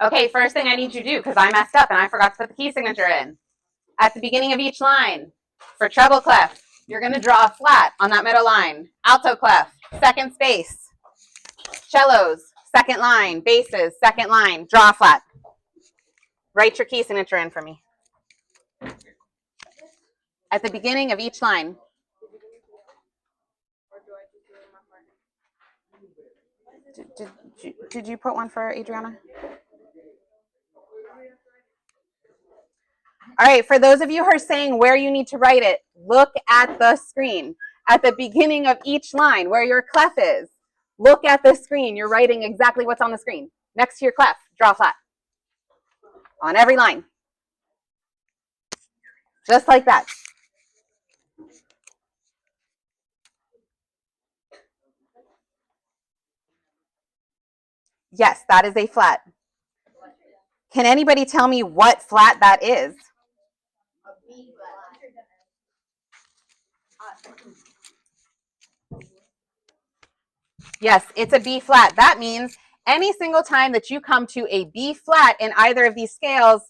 Okay, first thing I need you to do, because I messed up and I forgot to put the key signature in. At the beginning of each line, for treble clef, you're going to draw a flat on that middle line. Alto clef, second space. Cellos, second line. Basses, second line. Draw a flat. Write your key signature in for me. At the beginning of each line. Did you put one for Adriana? All right, for those of you who are saying where you need to write it, look at the screen. At the beginning of each line, where your clef is, look at the screen. You're writing exactly what's on the screen. Next to your clef, draw flat. On every line. Just like that. Yes, that is a flat. Can anybody tell me what flat that is? Yes, it's a B flat. That means any single time that you come to a B flat in either of these scales,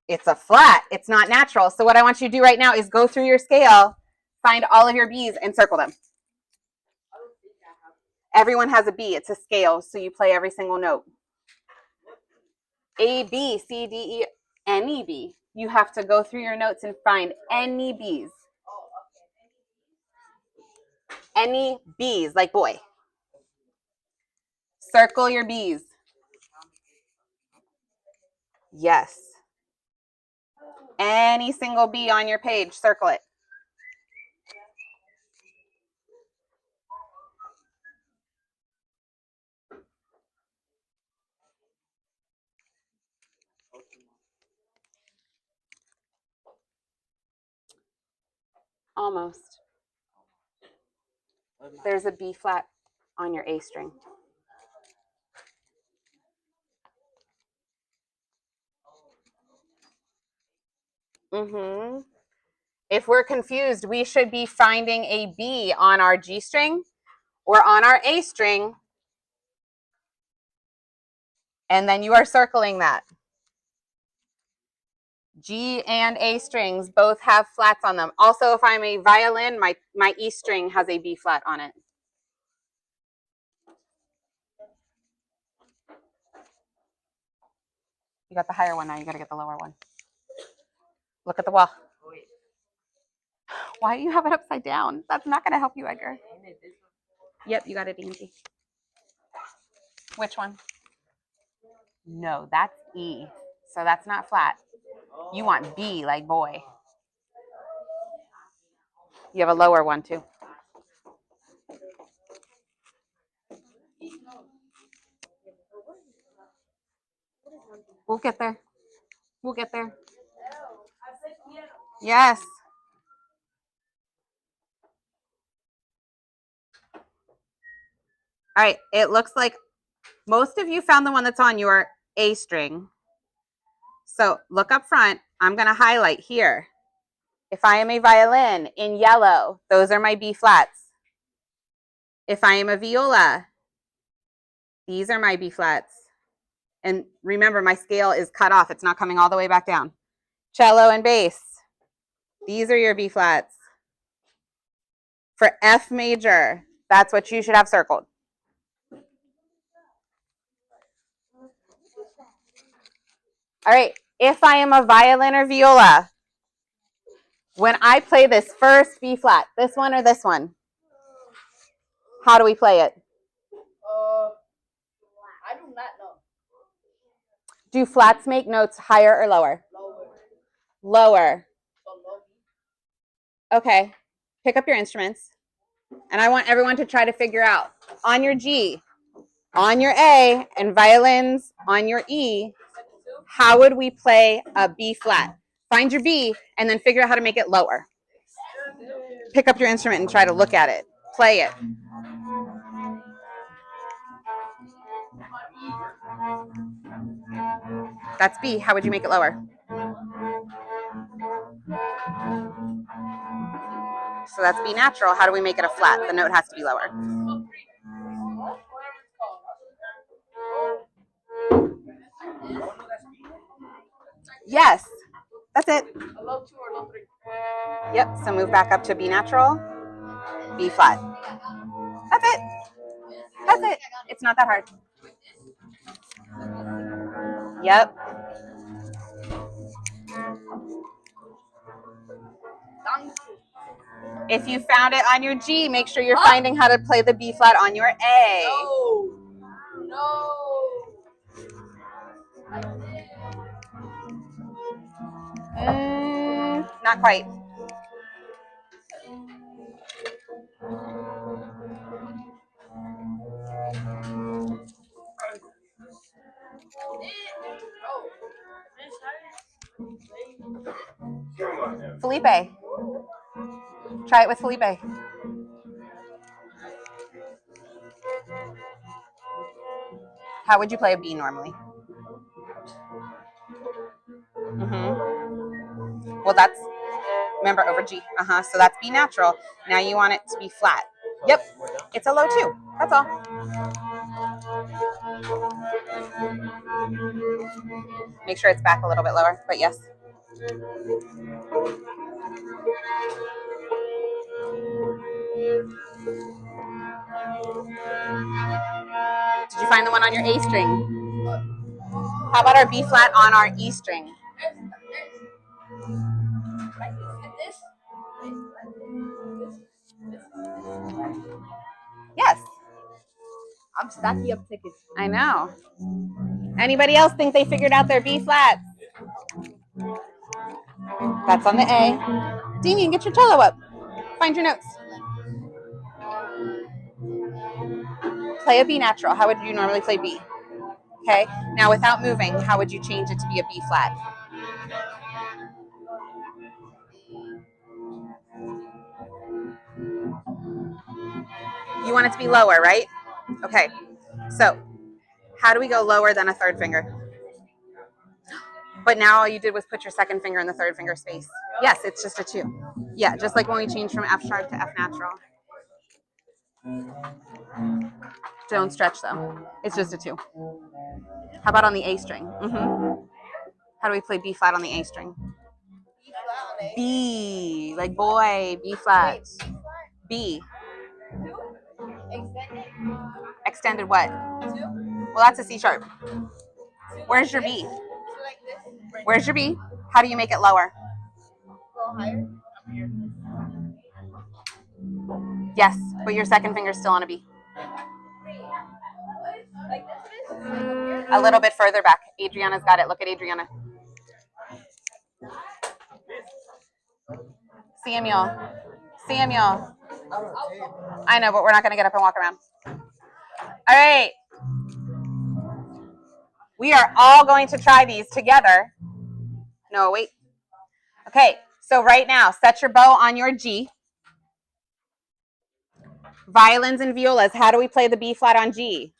it's a flat. It's not natural. So what I want you to do right now is go through your scale, find all of your B's and circle them. Everyone has a B. It's a scale, so you play every single note. A, B, C, D, E, any B. You have to go through your notes and find any B's. Any B's, like boy. Circle your B's. Yes. Any single B on your page, circle it. Almost. There's a B flat on your A string. Mm-hmm. If we're confused, we should be finding a B on our G string or on our A string, and then you are circling that. G and A strings both have flats on them. Also, if I'm a violin, my E string has a B flat on it. You got the higher one now, you got to get the lower one. Look at the wall. Why do you have it upside down? That's not going to help you, Edgar. Yep, you got it, Angie. Which one? No, that's E. So that's not flat. You want B like boy. You have a lower one too. We'll get there. We'll get there. Yes. All right. It looks like most of you found the one that's on your A string. So look up front. I'm going to highlight here. If I am a violin in yellow, those are my B flats. If I am a viola, these are my B flats. And remember, my scale is cut off. It's not coming all the way back down. Cello and bass, these are your B flats. For F major, that's what you should have circled. All right, if I am a violin or viola, when I play this first B flat, this one or this one, how do we play it? I do not know. Do flats make notes higher or lower? Lower. Okay, pick up your instruments. And I want everyone to try to figure out on your G, on your A, and violins on your E, how would we play a B flat? Find your B and then figure out how to make it lower. Pick up your instrument and try to look at it. Play it. That's B. How would you make it lower? So that's B natural. How do we make it a flat? The note has to be lower. Yes, that's it. Yep, so move back up to B natural, B flat. That's it. That's it. It's not that hard. Yep. If you found it on your G, make sure you're finding how to play the B flat on your A. No. Not quite. Felipe. Try it with Felipe. How would you play a B normally? Well, that's, remember, over G. So that's B natural. Now you want it to be flat. Yep. It's a low 2. That's all. Make sure it's back a little bit lower, but yes. Did you find the one on your A string? How about our B flat on our E string? Yes. I'm stacking up tickets. I know. Anybody else think they figured out their B flats? That's on the A. Damien, get your cello up. Find your notes. Play a B natural. How would you normally play B? Okay. Now without moving, how would you change it to be a B flat? You want it to be lower, right? Okay. So how do we go lower than a third finger? But now all you did was put your second finger in the third finger space. Yes, it's just a 2. Yeah, just like when we changed from F sharp to F natural. Don't stretch though. It's just a 2. How about on the A string? How do we play B flat on the A string? B, like boy, B flat. B. Extended what? Well, that's a C sharp. Where's your B? Where's your B? How do you make it lower? Yes, but your second finger's still on a B. A little bit further back. Adriana's got it. Look at Adriana. Samuel. Samuel. I know, but we're not going to get up and walk around. All right. We are all going to try these together. No, wait. Okay, so right now, set your bow on your G. Violins and violas, how do we play the B flat on G?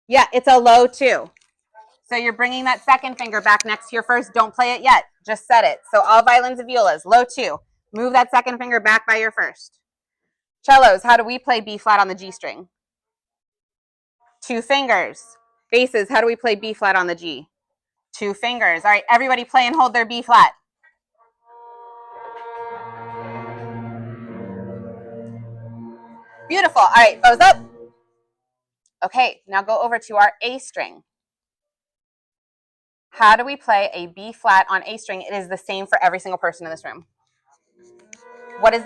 Yeah, it's a low 2. So you're bringing that second finger back next to your first. Don't play it yet. Just set it. So all violins and violas, low 2. Move that second finger back by your first. Cellos, how do we play B flat on the G string? 2 fingers. Basses, how do we play B flat on the G? 2 fingers. All right, everybody play and hold their B flat. Beautiful. All right, bows up. Okay, now go over to our A string. How do we play a B flat on A string? It is the same for every single person in this room. What is...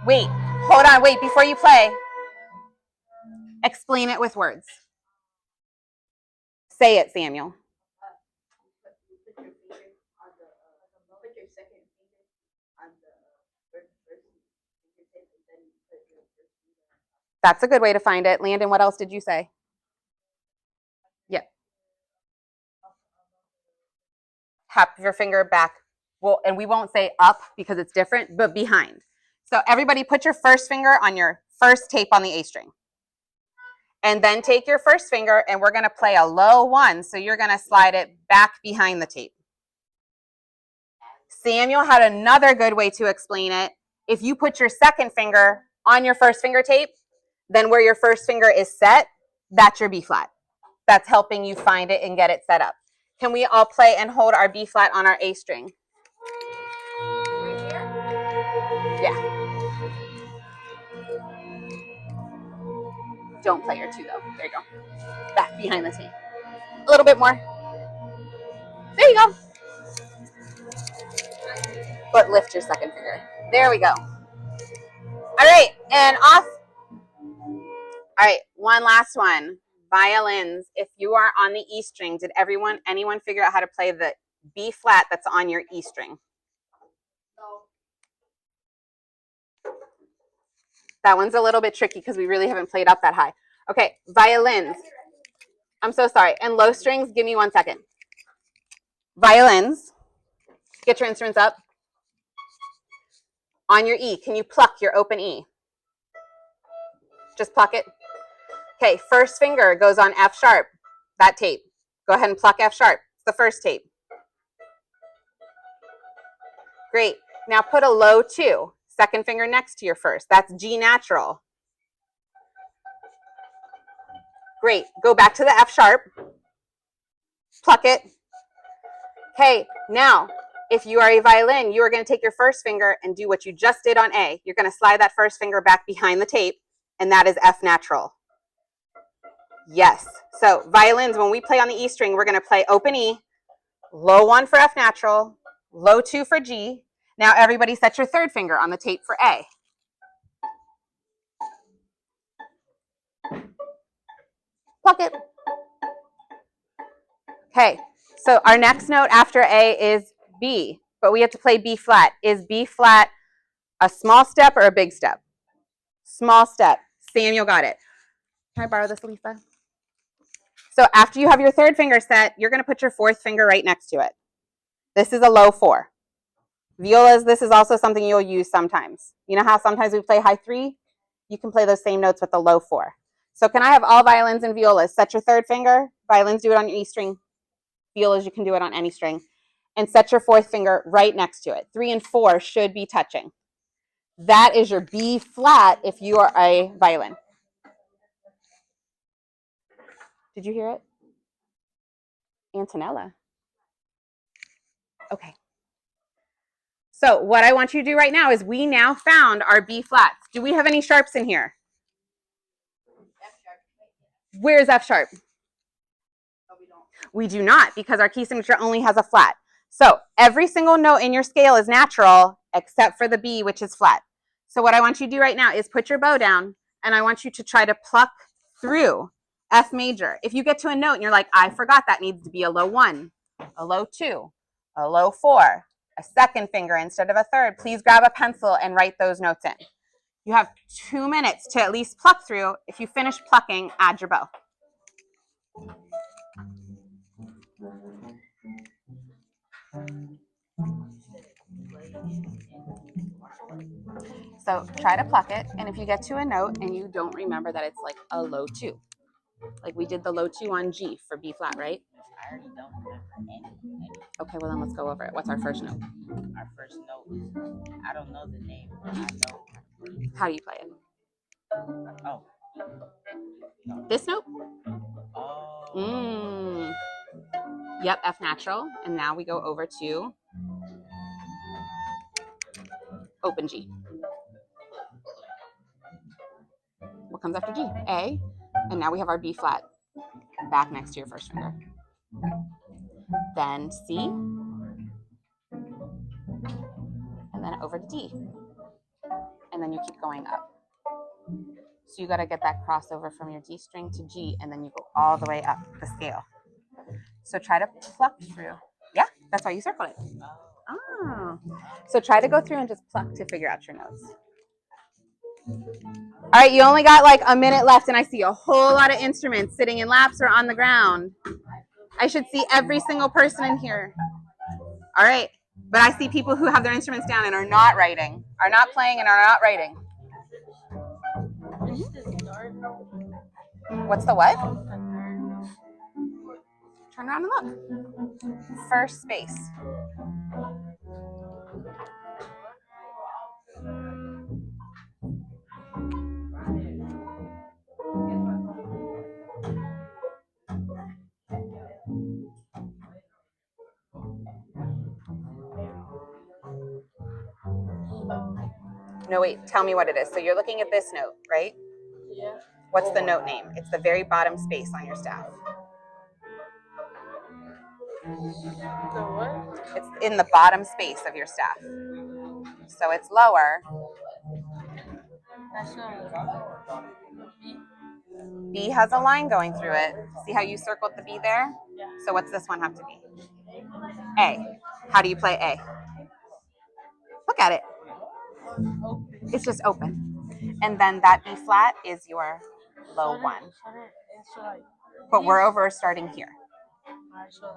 Wait, hold on, wait, before you play, explain it with words. Say it, Samuel. That's a good way to find it. Landon, what else did you say? Yep. Tap your finger back. Well, and we won't say up because it's different, but behind. So everybody put your first finger on your first tape on the A string. And then take your first finger and we're going to play a low 1. So you're going to slide it back behind the tape. Samuel had another good way to explain it. If you put your second finger on your first finger tape, then where your first finger is set, that's your B flat. That's helping you find it and get it set up. Can we all play and hold our B flat on our A string? Yeah. Don't play your two though. There you go. Back behind the tape. A little bit more. There you go. But lift your second finger. There we go. All right, and off. All right, one last one. Violins. If you are on the E string, did anyone figure out how to play the B flat that's on your E string? No. That one's a little bit tricky because we really haven't played up that high. Okay, violins. I'm so sorry. And low strings, give me 1 second. Violins. Get your instruments up. On your E, can you pluck your open E? Just pluck it. Okay, first finger goes on F sharp, that tape. Go ahead and pluck F sharp. It's the first tape. Great. Now put a low 2, second finger next to your first. That's G natural. Great. Go back to the F sharp. Pluck it. Okay, now, if you are a violin, you are going to take your first finger and do what you just did on A. You're going to slide that first finger back behind the tape, and that is F natural. Yes. So violins, when we play on the E string, we're going to play open E, low 1 for F natural, low 2 for G. Now everybody set your third finger on the tape for A. Pluck it. Okay, so our next note after A is B, but we have to play B flat. Is B flat a small step or a big step? Small step. Samuel got it. Can I borrow this, Lisa? So after you have your third finger set, you're going to put your fourth finger right next to it. This is a low 4. Violas, this is also something you'll use sometimes. You know how sometimes we play high 3? You can play those same notes with the low 4. So can I have all violins and violas set your third finger? Violins, do it on your E string. Violas, you can do it on any string. And set your fourth finger right next to it. 3 and 4 should be touching. That is your B flat if you are a violin. Did you hear it? Antonella. Okay. So what I want you to do right now is we now found our B flats. Do we have any sharps in here? F sharp. Where's F sharp? No, we don't. We do not, because our key signature only has a flat. So every single note in your scale is natural except for the B, which is flat. So what I want you to do right now is put your bow down, and I want you to try to pluck through F major. If you get to a note and you're like, I forgot that needs to be a low 1, a low 2, a low 4, a second finger instead of a third, please grab a pencil and write those notes in. You have 2 minutes to at least pluck through. If you finish plucking, add your bow. So try to pluck it, and if you get to a note and you don't remember that it's like a low 2, like we did the low 2 on G for B flat, right? I already don't remember any. Okay, well then let's go over it. What's our first note? Our first note is, I don't know the name, but I know. How do you play it? Oh. No. This note? Oh. Yep, F natural. And now we go over to open G. What comes after G? A. And now we have our B flat back next to your first finger. Then C. And then over to D. And then you keep going up. So you got to get that crossover from your D string to G, and then you go all the way up the scale. So try to pluck through. Yeah, that's why you circled it. Oh. So try to go through and just pluck to figure out your notes. All right, you only got like a minute left, and I see a whole lot of instruments sitting in laps or on the ground. I should see every single person in here. All right, but I see people who have their instruments down and are not writing, are not playing and are not writing. What's the what? Turn around and look. First space. No, wait, tell me what it is. So you're looking at this note, right? Yeah. What's the note name? It's the very bottom space on your staff. The what? It's in the bottom space of your staff. So it's lower. That's B has a line going through it. See how you circled the B there? Yeah. So what's this one have to be? A. How do you play A? Look at it. It's just open. And then that B flat is your low one. But we're over starting here. Alright, so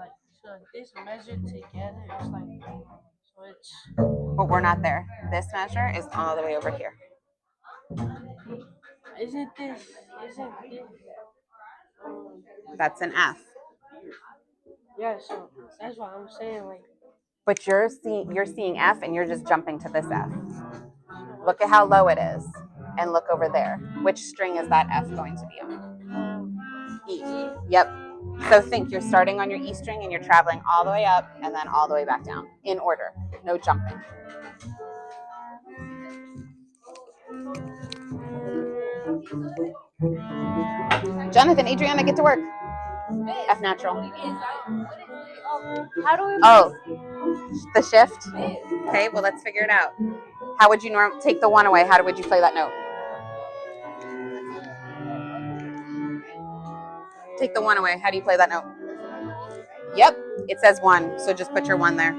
this measured together, it's like, so it's. But we're not there. This measure is all the way over here. Isn't this? That's an F. Yeah, so that's what I'm saying. Like, But you're seeing F and you're just jumping to this F. Look at how low it is. And look over there. Which string is that F going to be on? E. Yep. So think you're starting on your E string and you're traveling all the way up and then all the way back down in order. No jumping. Jonathan, Adriana, get to work. F natural. how do we? Oh, the shift? Okay, well, let's figure it out. How would you take the one away? How would you play that note? Take the one away. How do you play that note? Yep, it says one, so just put your one there.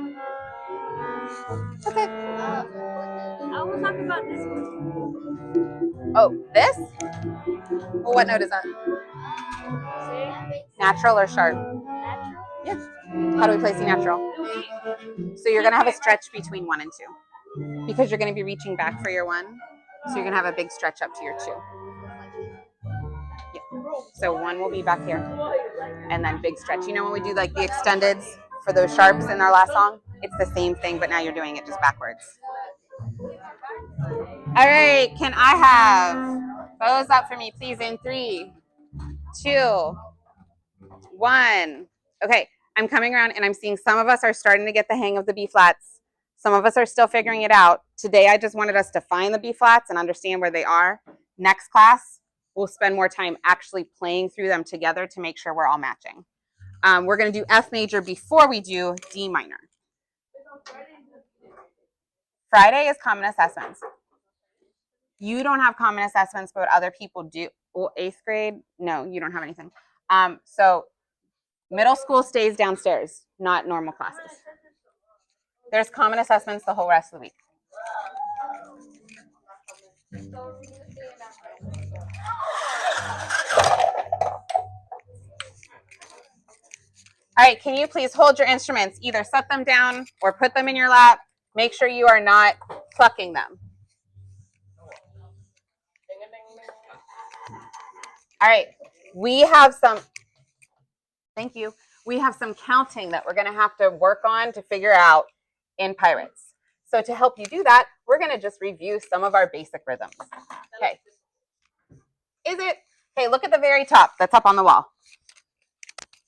Okay. I was talking about this one. Oh, this? Well, what note is that? Natural or sharp? Natural? Yeah. How do we play C natural? So you're going to have a stretch between 1 and 2 because you're going to be reaching back for your 1. So you're going to have a big stretch up to your 2. Yeah. So 1 will be back here and then big stretch. You know when we do like the extendeds for those sharps in our last song? It's the same thing, but now you're doing it just backwards. All right. Can I have bows up for me, please, in 3, 2, 1. Okay. I'm coming around and I'm seeing some of us are starting to get the hang of the B flats. Some of us are still figuring it out. Today, I just wanted us to find the B flats and understand where they are. Next class, we'll spend more time actually playing through them together to make sure we're all matching. We're going to do F major before we do D minor. Friday is common assessments. You don't have common assessments, but other people do. Well, 8th grade, no, you don't have anything. So middle school stays downstairs, not normal classes. There's common assessments the whole rest of the week. All right, can you please hold your instruments? Either set them down or put them in your lap. Make sure you are not plucking them. All right, we have some, thank you. We have some counting that we're going to have to work on to figure out in Pirates. So to help you do that, we're going to just review some of our basic rhythms. Okay. Is it? Okay, look at the very top that's up on the wall.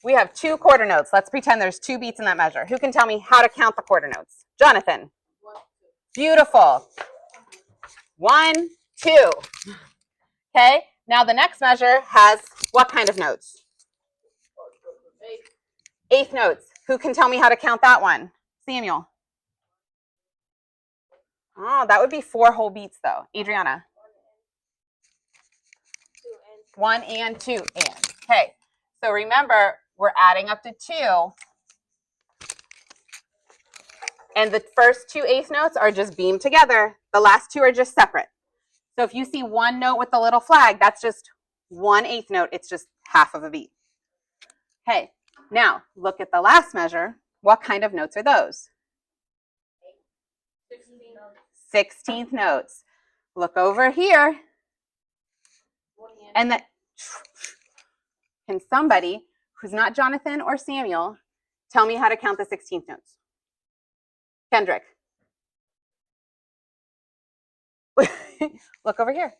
We have 2 quarter notes. Let's pretend there's 2 beats in that measure. Who can tell me how to count the quarter notes? Jonathan. Beautiful. 1, 2. Okay, now the next measure has what kind of notes? 8th notes. Who can tell me how to count that one? Samuel. Oh, that would be 4 whole beats though. Adriana. 1 and 2 and. Okay, so remember, we're adding up to 2. And the first 2 8th notes are just beamed together. The last 2 are just separate. So if you see one note with the little flag, that's just 1 8th note. It's just half of a beat. Okay, now look at the last measure. What kind of notes are those? 16th notes. Look over here. And can somebody who's not Jonathan or Samuel tell me how to count the 16th notes? Kendrick. Look over here.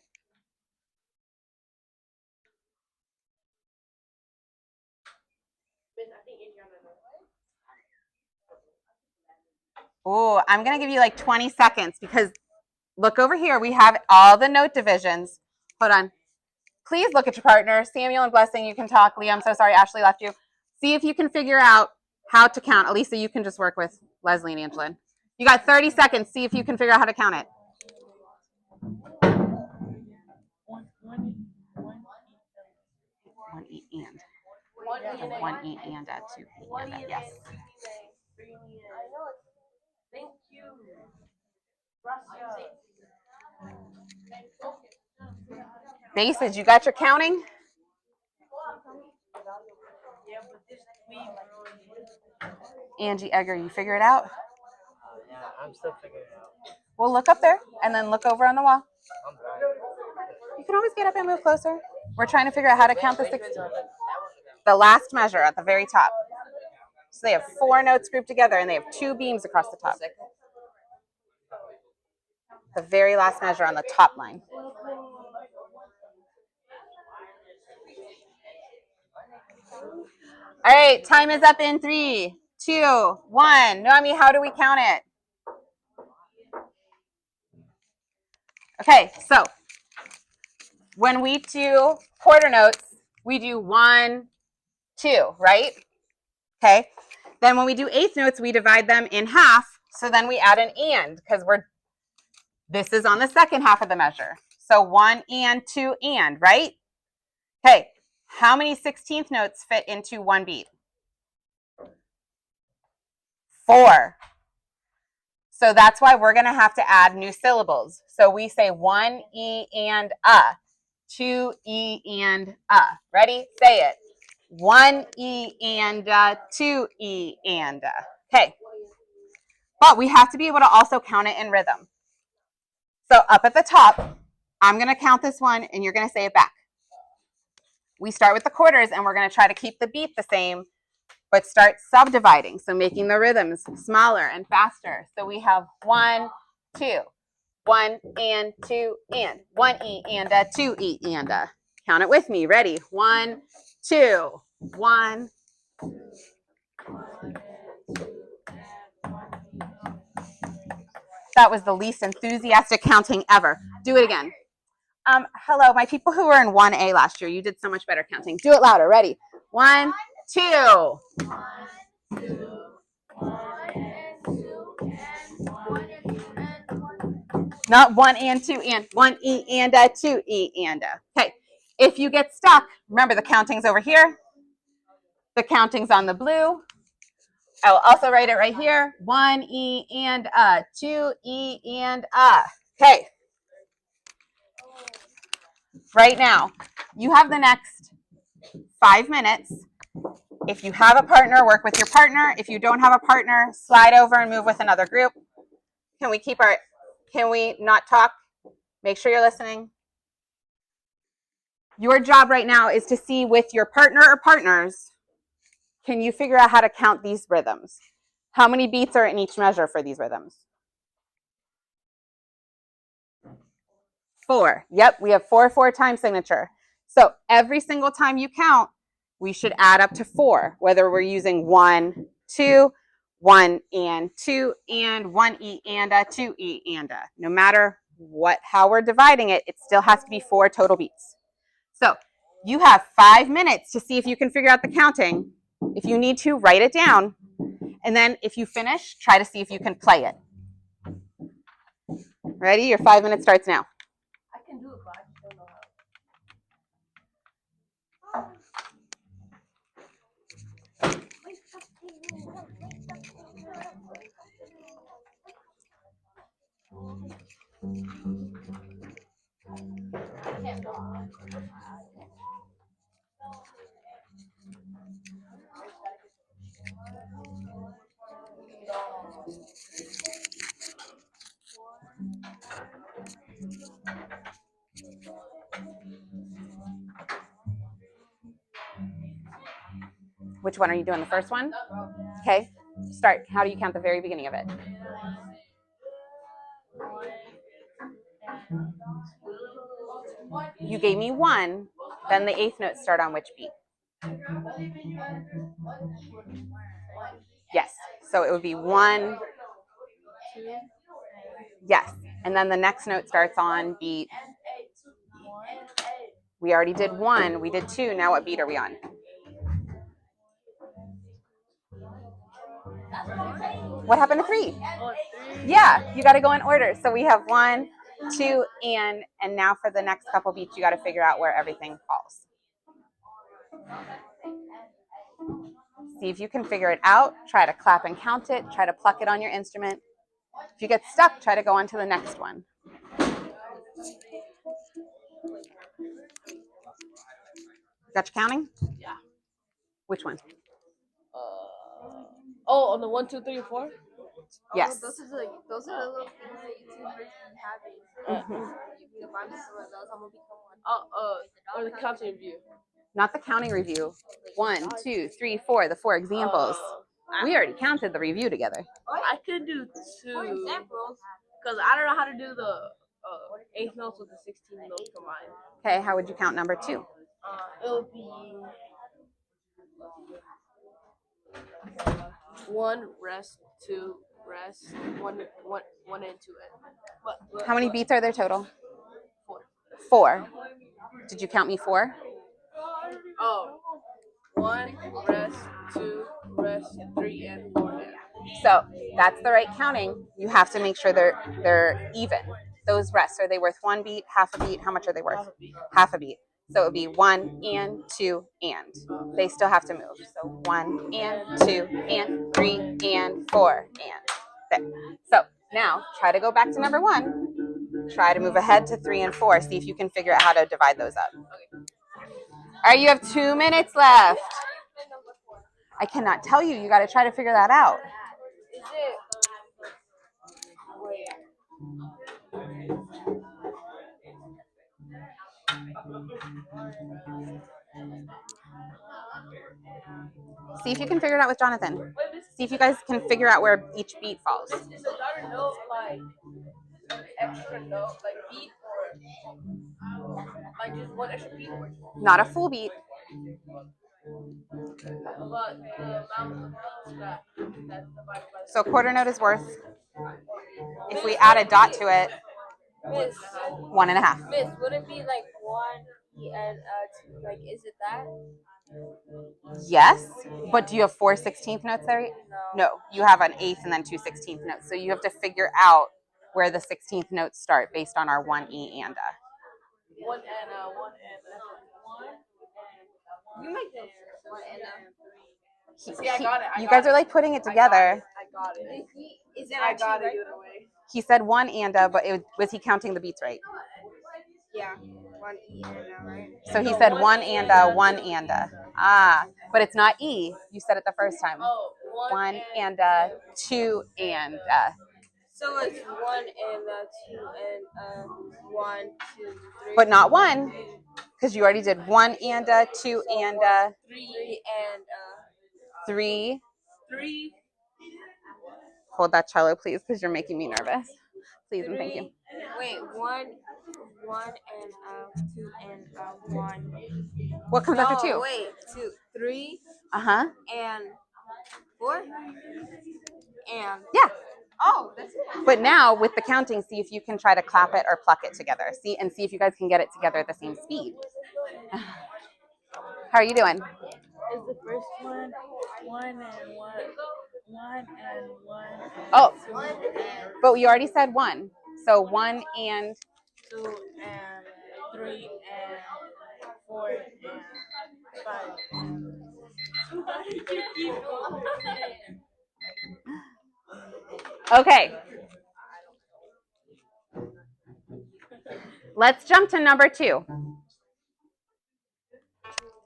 Oh, I'm going to give you like 20 seconds because look over here. We have all the note divisions. Hold on. Please look at your partner. Samuel and Blessing, you can talk. Leah, I'm so sorry Ashley left you. See if you can figure out how to count. Elisa, you can just work with Leslie and Angelin. You got 30 seconds. See if you can figure out how to count it. One E and. One E and a two E and a. Yes. Thank you. Bases, you got your counting? Angie Egger, you figure it out? Yeah, I'm still figuring it out. Well, look up there and then look over on the wall. You can always get up and move closer. We're trying to figure out how to count the 16. The last measure at the very top. So they have 4 notes grouped together and they have 2 beams across the top. The very last measure on the top line. All right, time is up in 3, 2, 1. Noemi, how do we count it? Okay, so when we do quarter notes, we do 1, 2, right? Okay. Then when we do eighth notes, we divide them in half. So then we add an and because this is on the second half of the measure. So 1 and 2 and, right? Okay. How many 16th notes fit into one beat? 4. So that's why we're going to have to add new syllables. So we say 1 E and 2 E and Ready? Say it. 1 E and 2 E and Okay. But we have to be able to also count it in rhythm. So up at the top, I'm going to count this one and you're going to say it back. We start with the quarters and we're going to try to keep the beat the same, but start subdividing. So making the rhythms smaller and faster. So we have 1, 2, 1 and 2 and 1 E and 2 E and Count it with me. Ready? 1, 2, 1. That was the least enthusiastic counting ever. Do it again. Hello, my people who were in 1A last year, you did so much better counting. Do it louder. Ready? 1, 2. Not 1 and 2 and 1 E and 2 E and Okay. If you get stuck, remember the counting's over here. The counting's on the blue. I will also write it right here. 1 E and 2 E and Okay. Right now, you have the next 5 minutes. If you have a partner, work with your partner. If you don't have a partner, slide over and move with another group. Can we not talk? Make sure you're listening. Your job right now is to see with your partner or partners, can you figure out how to count these rhythms? How many beats are in each measure for these rhythms? 4. Yep, we have 4/4 time signature. So every single time you count, we should add up to 4, whether we're using 1, 2, 1 and 2 and 1 E and 2 E and No matter how we're dividing it, it still has to be 4 total beats. So you have 5 minutes to see if you can figure out the counting. If you need to, write it down. And then if you finish, try to see if you can play it. Ready? Your 5 minutes starts now. I can do it, but I just don't know how. Which one are you doing? The first one? Okay. Start. How do you count the very beginning of it? You gave me 1. Then the 8th notes start on which beat? Yes. So it would be 1. Yes. And then the next note starts on beat. We already did 1. We did 2. Now what beat are we on? What happened to 3? Yeah, you got to go in order. So we have 1, 2, and now for the next couple beats, you got to figure out where everything falls. See if you can figure it out. Try to clap and count it. Try to pluck it on your instrument. If you get stuck, try to go on to the next one. Got your counting? Yeah. Which one? On the 1, 2, 3, 4. Yes. Those are the little things that YouTubers be having. You can buy me some of those. I'm gonna become one. Or the counting review. Not the counting review. 1, 2, 3, 4. The 4 examples. We already counted the review together. I could do 2. For examples, Because I don't know how to do the 8th notes with the 16th notes combined. Okay, how would you count number 2? It would be 1 rest, 2 rest, 1 and 2 end. How many beats are there total? 4. 4. Did you count me 4? 1 rest, 2 rest, 3 and 4 end. So that's the right counting. You have to make sure they're even. Those rests, are they worth 1 beat, half a beat? How much are they worth? Half a beat. So it would be 1 and 2 and. They still have to move. So 1 and 2 and 3 and 4 and. There. So now try to go back to number 1. Try to move ahead to 3 and 4. See if you can figure out how to divide those up. All right, you have 2 minutes left. I cannot tell you. You got to try to figure that out. is it? See if you can figure it out with Jonathan. See if you guys can figure out where each beat falls. Is another note like extra note, like beat, or like just 1 extra beat? Not a full beat. But the amount of notes that's divided by So a quarter note is worth, if we add a dot to it, Miss, 1.5. Miss, would it be like 1 and 2? Like, is it that? Yes, but do you have 4 16th notes there? No. No, you have an 8th and then 2 16th notes. So you have to figure out where the 16th notes start based on our 1E and a. 1 and 1 and You make those 1 and See, I got it. You guys are like putting it together. I got it. Is it I actually got it right? either way. He said 1 and a, but was he counting the beats right? Yeah. 1 E and right? So he said 1 and a, 1 and a. But it's not E. You said it the first time. 1 and a, 2 and a. So it's 1 and 2 and 1, 2, 3. But not 1, because you already did 1 and a, 2 and a, 3 and 3. 3. Hold that cello, please, because you're making me nervous. Please and thank you. Wait, 1 and 2 and 1. What comes after 2? Wait, 2, 3 and 4 and Yeah. oh, that's it. But now with the counting, see if you can try to clap it or pluck it together. See if you guys can get it together at the same speed. How are you doing? Is the first one 1 and 1, 1 and 1? Oh, but we already said 1. So 1 and 2 and 3 and 4 and 5 and okay. Let's jump to number 2.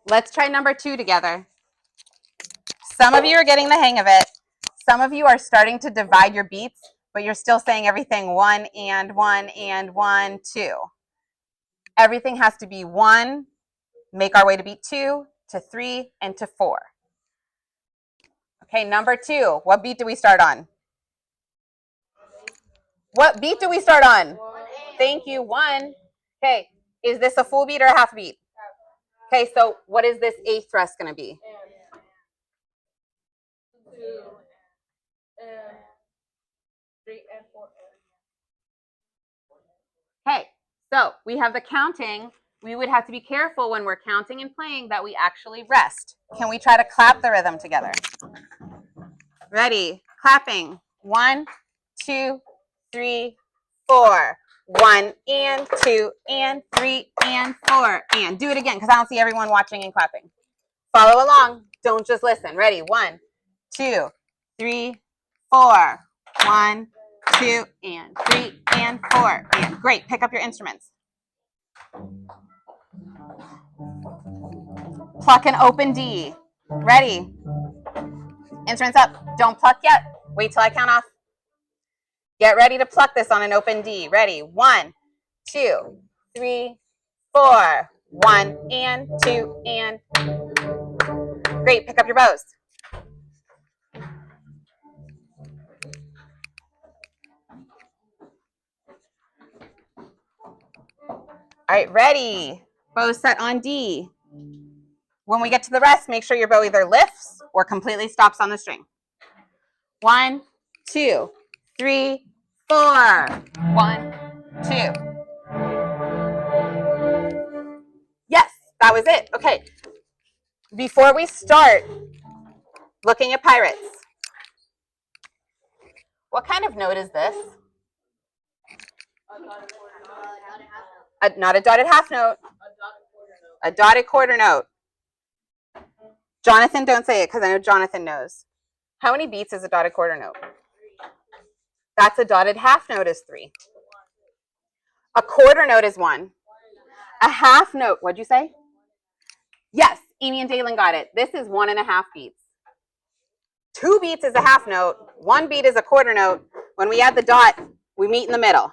Let's try number 2 together. Some of you are getting the hang of it. Some of you are starting to divide your beats, but you're still saying everything 1 and 1 and 1, 2. Everything has to be 1, make our way to beat 2, to 3, and to 4. Okay, number 2. What beat do we start on? What beat do we start on? Thank you, 1. Okay, is this a full beat or a half beat? Okay, so what is this 8th thrust going to be? 2 and 3 and 4 So we have the counting. We would have to be careful when we're counting and playing that we actually rest. Can we try to clap the rhythm together? Ready? Clapping. 1, 2, 3, 4. 1 and 2 and 3 and 4 and do it again because I don't see everyone watching and clapping. Follow along. Don't just listen. Ready? 1, 2, 3, 4. 1, 2 and 3 and 4 and great. Pick up your instruments. Pluck an open D. Ready? Instruments up. Don't pluck yet. Wait till I count off. Get ready to pluck this on an open D. Ready? 1, 2, 3, 4. 1 and 2 and. Great. Pick up your bows. All right, ready. Bow set on D. When we get to the rest, make sure your bow either lifts or completely stops on the string. 1, 2, 3, 4. 1, 2. Yes, that was it. Okay. Before we start looking at pirates, what kind of note is this? Not a dotted half note. A dotted quarter note. Jonathan, don't say it because I know Jonathan knows. How many beats is a dotted quarter note? That's a dotted half note is 3. A quarter note is 1. A half note, what'd you say? Yes, Amy and Dalen got it. This is 1.5 beats. 2 beats is a half note. 1 beat is a quarter note. When we add the dot, we meet in the middle.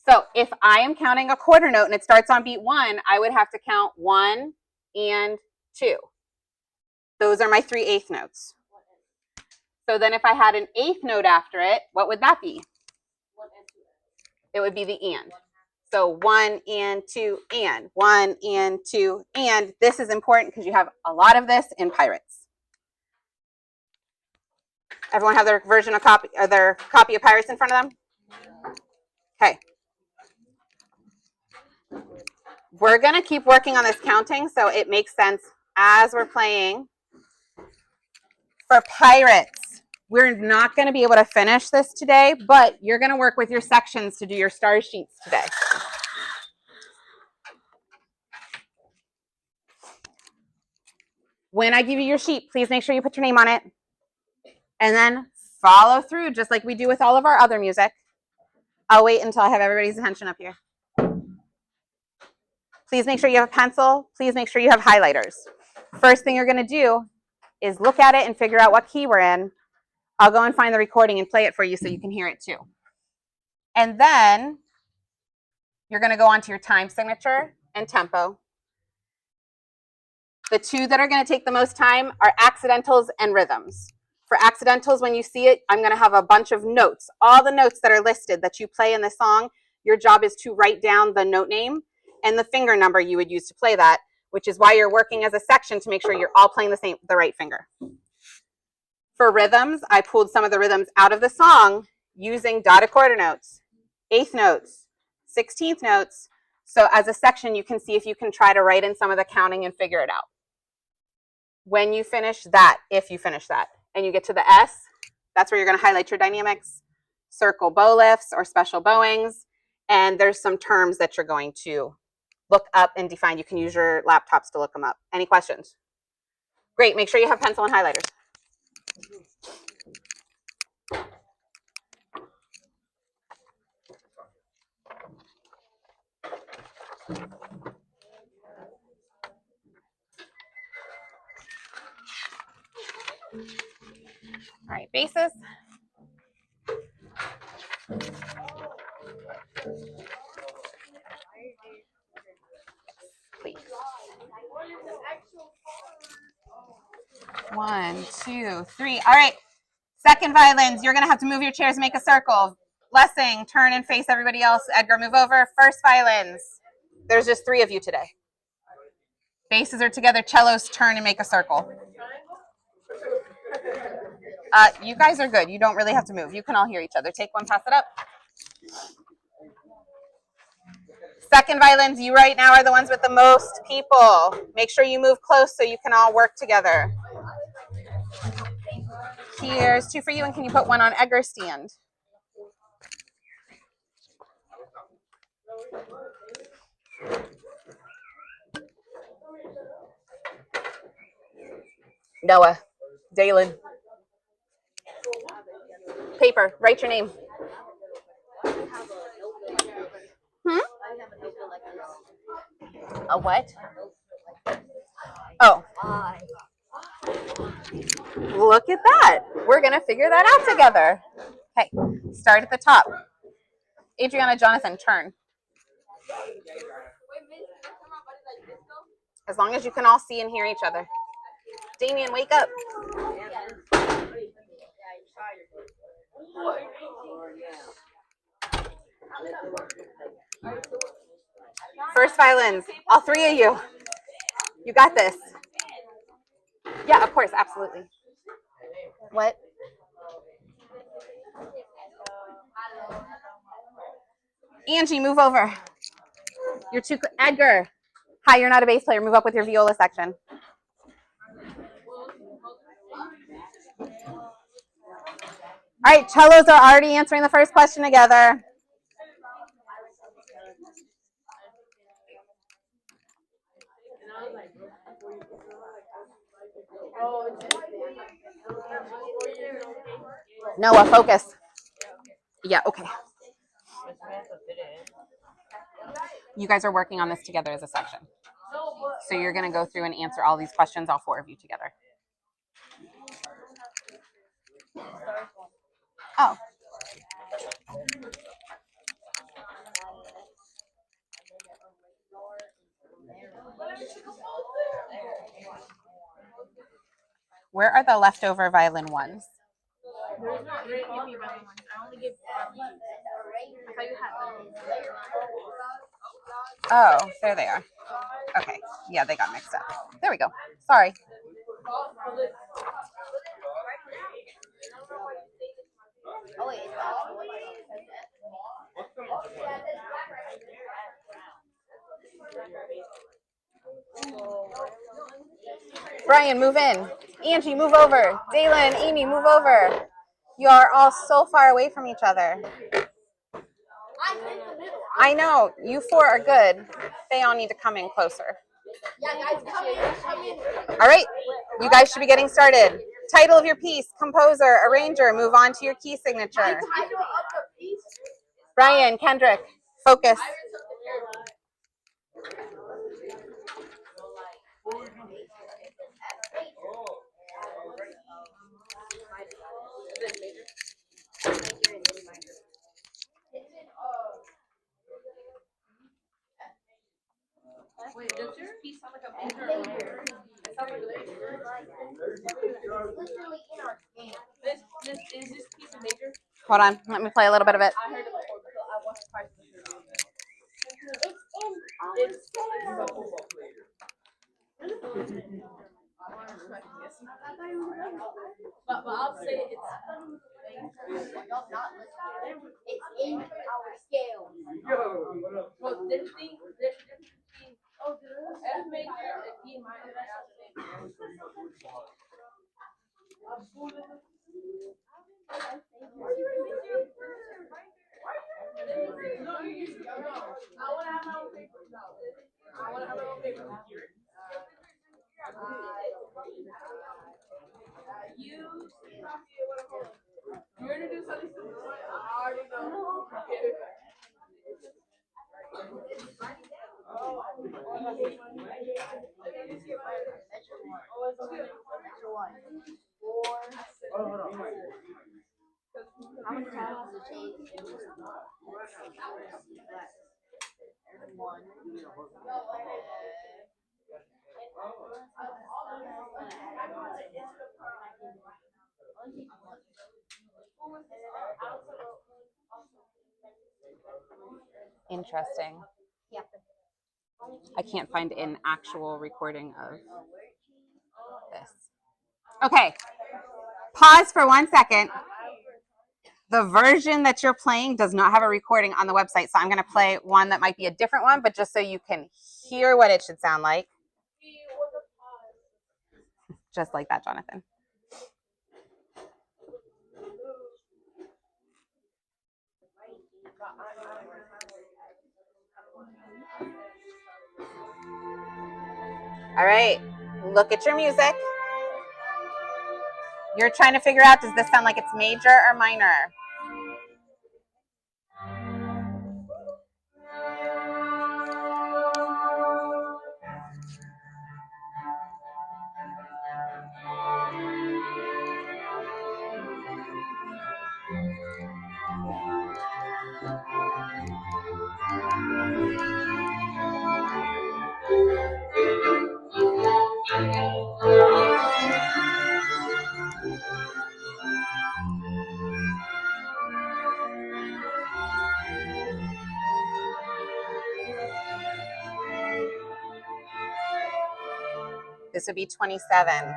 So if I am counting a quarter note and it starts on beat 1, I would have to count 1 and 2. Those are my 3/8 notes. So then if I had an 8th note after it, what would that be? It would be the and. So 1 and 2 and 1 and 2 and. This is important because you have a lot of this in Pirates. Everyone have their version of copy or their copy of Pirates in front of them? Okay. We're going to keep working on this counting so it makes sense as we're playing. For Pirates, we're not going to be able to finish this today, but you're going to work with your sections to do your star sheets today. When I give you your sheet, please make sure you put your name on it. And then follow through just like we do with all of our other music. I'll wait until I have everybody's attention up here. Please make sure you have a pencil. Please make sure you have highlighters. First thing you're going to do is look at it and figure out what key we're in. I'll go and find the recording and play it for you so you can hear it too. And then you're going to go on to your time signature and tempo. The two that are going to take the most time are accidentals and rhythms. For accidentals, when you see it, I'm going to have a bunch of notes. All the notes that are listed that you play in the song, your job is to write down the note name and the finger number you would use to play that, which is why you're working as a section to make sure you're all playing the right finger. For rhythms, I pulled some of the rhythms out of the song using dotted quarter notes, 8th notes, 16th notes. So as a section, you can see if you can try to write in some of the counting and figure it out. When you finish that, if you finish that, and you get to the S, that's where you're going to highlight your dynamics, circle bow lifts or special bowings, and there's some terms that you're going to look up and define. You can use your laptops to look them up. Any questions? Great. Make sure you have pencil and highlighters. All right, basses. Please. 1, 2, 3. All right. Second violins, you're going to have to move your chairs and make a circle. Blessing, turn and face everybody else. Edgar, move over. First violins. There's just 3 of you today. Basses are together. Cellos, turn and make a circle. You guys are good. You don't really have to move. You can all hear each other. Take one, pass it up. Second violins, you right now are the ones with the most people. Make sure you move close so you can all work together. Here's 2 for you, and can you put 1 on Edgar's stand? Noah, Dalen. Paper, write your name. A what? Oh. Look at that. We're going to figure that out together. Okay, start at the top. Adriana, Jonathan, turn. As long as you can all see and hear each other. Damien, wake up. First violins, all 3 of you. You got this. Yeah, of course, absolutely. What? Angie, move over. You're too. Edgar. Hi, you're not a bass player. Move up with your viola section. All right, cellos are already answering the first question together. Noah, focus. Yeah, okay. You guys are working on this together as a section. So you're going to go through and answer all these questions, all 4 of you together. Oh. Where are the leftover violin ones? Oh, there they are. Okay. Yeah, they got mixed up. There we go. Sorry. Brian, move in. Angie, move over. Dalen, Amy, move over. You are all so far away from each other. I know. You 4 are good. They all need to come in closer. Yeah, guys, come in. All right. You guys should be getting started. Title of your piece, composer, arranger. Move on to your key signature. Brian, Kendrick, focus. Wait, does your piece sound like a major? It sounds like a major. This is this piece a major? Hold on. Let me play a little bit of it. I heard it before, but I watched twice. But I'll say it's in our scale. well, there's a difference between F major and E minor. No, you used to go. I want to have my own paper. No, I want to have my own paper. You're gonna do something stupid. I already know. How many times does it change? Interesting. I can't find an actual recording of this. Okay. Pause for 1 second. The version that you're playing does not have a recording on the website, so I'm going to play one that might be a different one, but just so you can hear what it should sound like. Just like that, Jonathan. All right, look at your music. You're trying to figure out, does this sound like it's major or minor? This would be 27.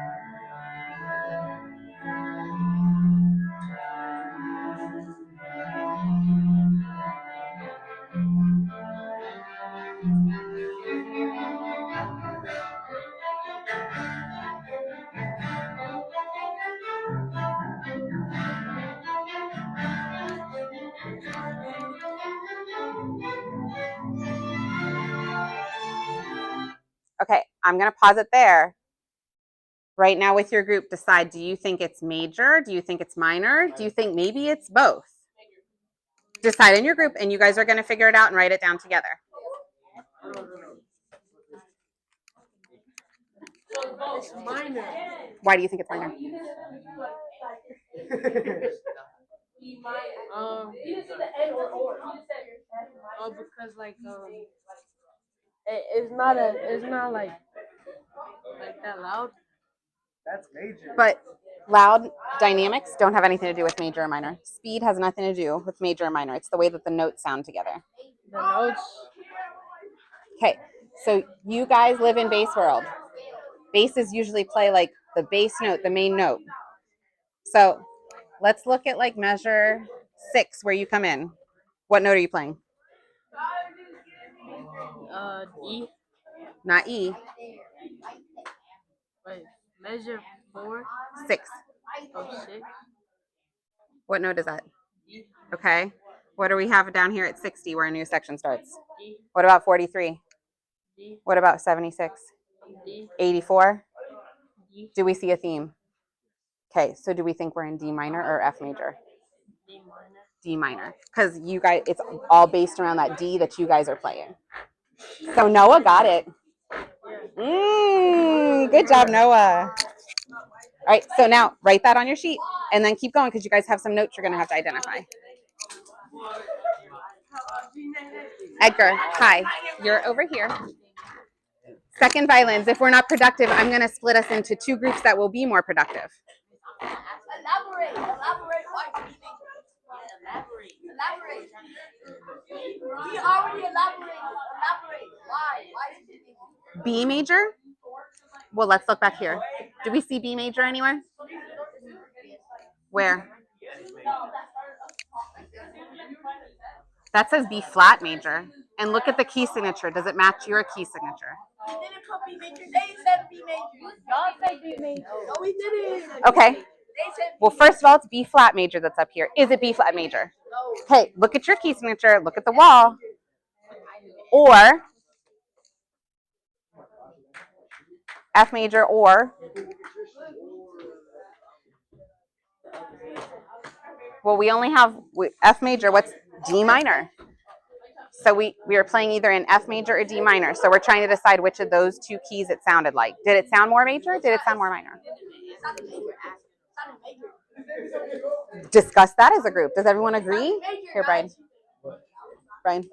Okay, I'm going to pause it there. Right now with your group, decide, do you think it's major? Do you think it's minor? Do you think maybe it's both? Decide in your group, and you guys are going to figure it out and write it down together. It's minor. Why do you think it's minor? Because it's not like that loud. That's major. But loud dynamics don't have anything to do with major or minor. Speed has nothing to do with major or minor. It's the way that the notes sound together. The notes. Okay, so you guys live in bass world. Basses usually play like the bass note, the main note. So let's look at like measure 6 where you come in. What note are you playing? D. Not E. Wait, measure 4. 6. Oh, 6. What note is that? Okay. What do we have down here at 60 where a new section starts? D. What about 43? D. What about 76? D. 84? D. Do we see a theme? Okay, so do we think we're in D minor or F major? D minor. D minor. Because you guys, it's all based around that D that you guys are playing. So Noah got it. Good job, Noah. All right, so now write that on your sheet and then keep going because you guys have some notes you're going to have to identify. Edgar, hi. You're over here. Second violins. If we're not productive, I'm going to split us into 2 groups that will be more productive. Elaborate. Why? Elaborate. We already elaborated. Elaborate. Why? B major? Well, let's look back here. Do we see B major anywhere? Where? That says B flat major. And look at the key signature. Does it match your key signature? We didn't put B major. They said B major. Y'all said B major. No, we didn't. Okay. They said Well, first of all, it's B flat major that's up here. Is it B flat major? Okay, look at your key signature. Look at the wall. Or F major or, well, we only have F major. What's D minor? So we are playing either in F major or D minor. So we're trying to decide which of those 2 keys it sounded like. Did it sound more major? Did it sound more minor? Discuss that as a group. Does everyone agree? Here, Brian. Brian.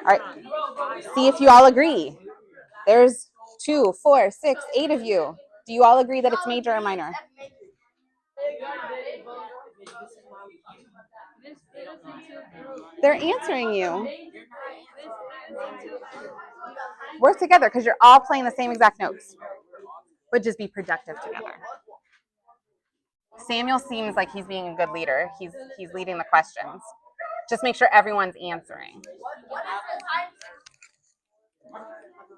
All right. See if you all agree. There's 2, 4, 6, 8 of you. Do you all agree that it's major or minor? They're answering you. Work together because you're all playing the same exact notes. But just be productive together. Samuel seems like he's being a good leader. He's leading the questions. Just make sure everyone's answering.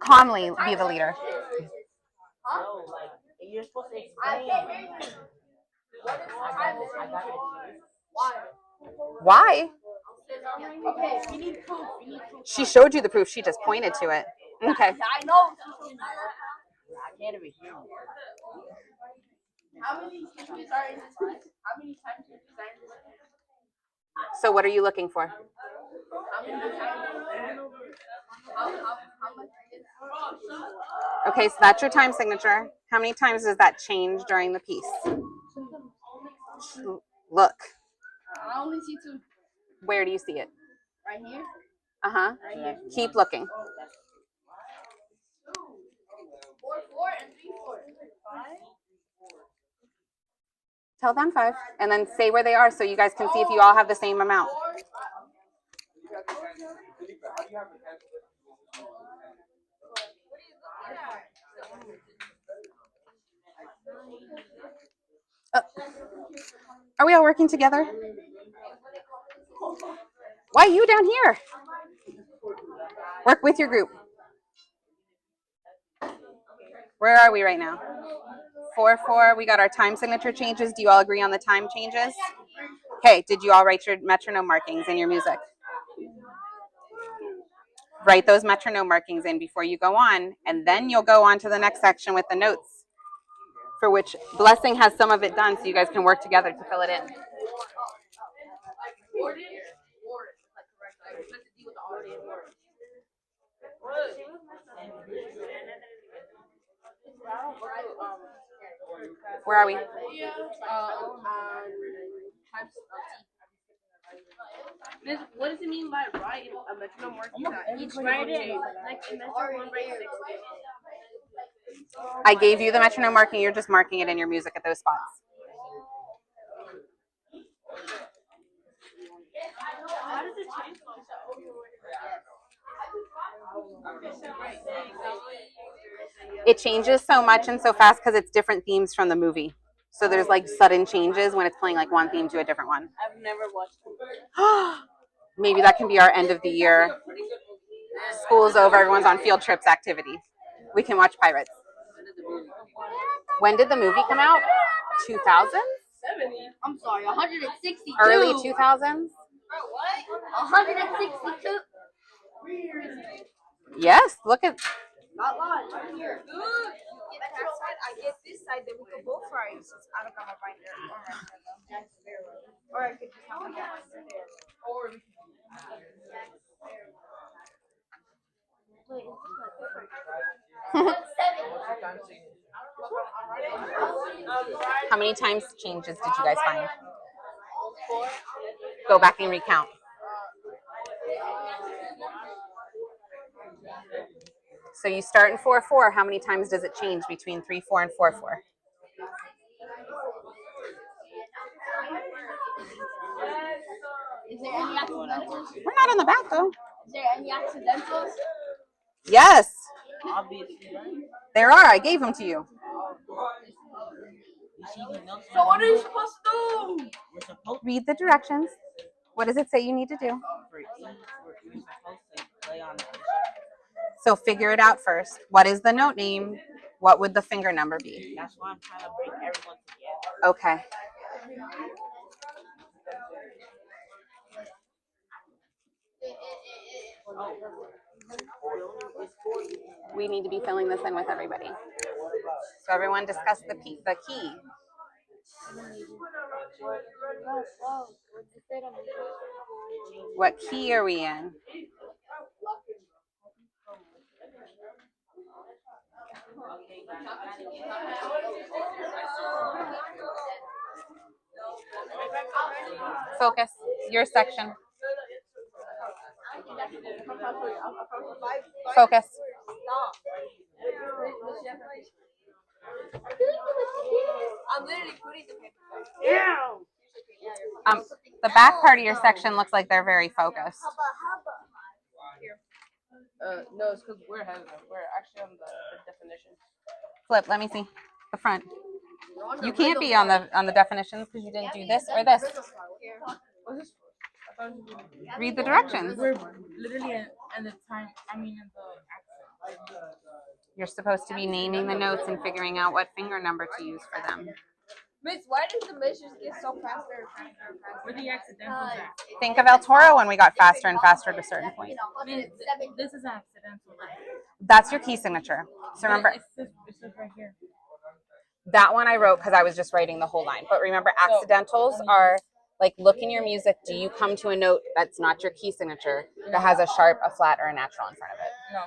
Calmly be the leader. No, like you're supposed to explain. Why? Okay, you need proof. She showed you the proof. She just pointed to it. Okay. I know. I can't even hear you. How many changes are in this piece? How many time changes are in this piece? So what are you looking for? How many times? How much is Okay, so that's your time signature. How many times does that change during the piece? Look. I only see 2. Where do you see it? Right here. Uh-huh. Right here. Keep looking. 4, 4, and 3, 4. 5. Tell them 5. And then say where they are so you guys can see if you all have the same amount. Are we all working together? Why are you down here? Work with your group. Where are we right now? 4, 4. We got our time signature changes. Do you all agree on the time changes? Okay, did you all write your metronome markings in your music? Write those metronome markings in before you go on, and then you'll go on to the next section with the notes, for which Blessing has some of it done, so you guys can work together to fill it in. Where are we? What does it mean by write a metronome marking that each note change? Like in measure 1 by 6. I gave you the metronome marking. You're just marking it in your music at those spots. How does it change? It changes so much and so fast because it's different themes from the movie. So there's like sudden changes when it's playing like one theme to a different one. I've never watched it. Maybe that can be our end of the year. School's over, everyone's on field trips activity. We can watch Pirates. When did the movie come out? 2000? I'm sorry, 162. Early 2000s? What? 162. Yes, look at. Not lying. Right here. Good. You get that side, I get this side, then we can both fry. Since I don't got my binder. Or I could just have my binder. Or we How many times changes did you guys find? Go back and recount. So you start in 4/4. How many times does it change between 3/4 and 4/4? Is there any accidentals? We're not on the back though. Is there any accidentals? Yes, Obviously, right? there are. I gave them to you. You see these notes? So what are you supposed to do? We're supposed Read the directions. What does it say you need to do? for each. We're supposed to play on the instrument. So figure it out first. What is the note name? What would the finger number be? That's why I'm trying to bring everyone together. Okay. We need to be filling this in with everybody. So everyone discuss the key. What key are we in? Focus. Your section. Focus. I'm literally putting the paper. The back part of your section looks like they're very focused. No, it's because we're actually on the definition. Flip, let me see. The front. No, You can't be on the definitions because you didn't do this or this. What's this for? I thought you were Read the directions. We're literally in the time. I mean, in the accent. You're supposed to be naming the notes and figuring out what finger number to use for them. Miss, why does the measures get so faster and faster and faster? Where the accidentals at? Think of El Toro when we got faster and faster at a certain point. This is accidental. That's your key signature. So remember, It says right here. that one I wrote because I was just writing the whole line. But remember, accidentals are like, look in your music. Do you come to a note that's not your key signature that has a sharp, a flat, or a natural in front of it? No.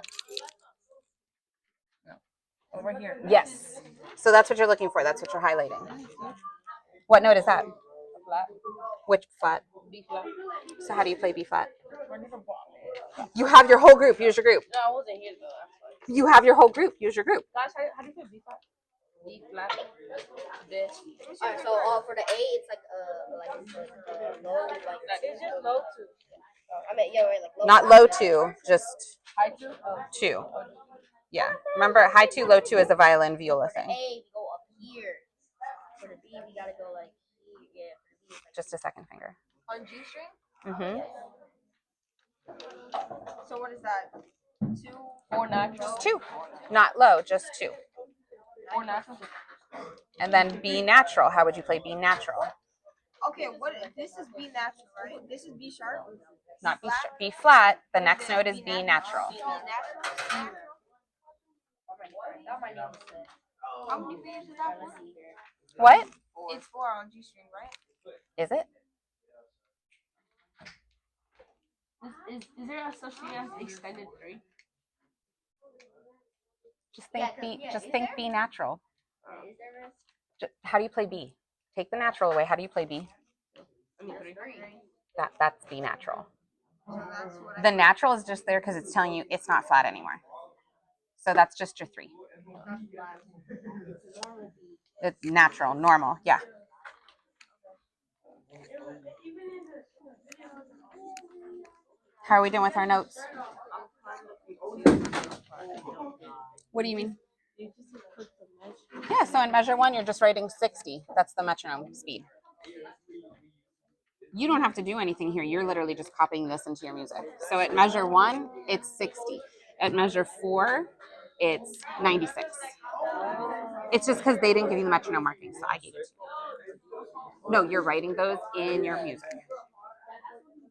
Over here. Yes. So that's what you're looking for. That's what you're highlighting. What note is that? Flat. Which flat? B flat. So how do you play B flat? You have your whole group. Use your group. No, I wasn't here though. You have your whole group. Use your group. Gosh, how do you play B flat? B flat. This. Alright, so for the A, it's like low, like It's just low two. I mean, yeah, right, like low. Not low two, just High two. two. Yeah. Remember, high two, low two is a violin viola For thing. the A, we go up here. For the B, we gotta go like here. Yeah, for the B, it's like Just a second finger. On G string? Mm-hmm. So what is that? 2, 4 natural. Just two. Not low, just two. 4 natural. And then B natural. How would you play B natural? Okay, this is B natural, right? This is B sharp. Not B flat. The next note is B natural. B natural. How many fingers is that? What? It's 4 on G string, right? Is it? Is there a such thing as extended 3? Just think B natural. is there How do you play B? Take the natural away. How do you play B? a 3? That's B natural. So that's what The natural is just there because it's telling you it's not flat anymore. So that's just your 3. It's natural, normal, yeah. How are we doing with our notes? What do you mean? Yeah, so in measure 1, you're just writing 60. That's the metronome speed. You don't have to do anything here. You're literally just copying this into your music. So at measure 1, it's 60. At measure 4, it's 96. It's just because they didn't give you the metronome marking, so I gave it to you. No, you're writing those in your music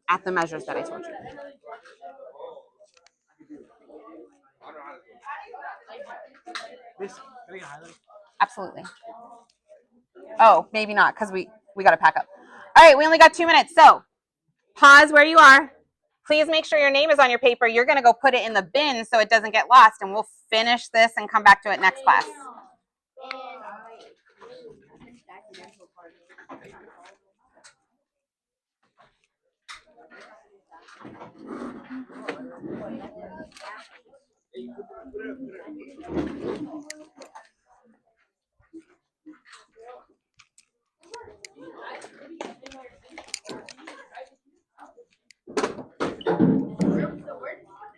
at the measures that I told you. Absolutely. Oh, maybe not because we got to pack up. All right, we only got 2 minutes. So pause where you are. Please make sure your name is on your paper. You're going to go put it in the bin so it doesn't get lost, and we'll finish this and come back to it next class.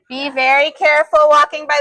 Be very careful walking by the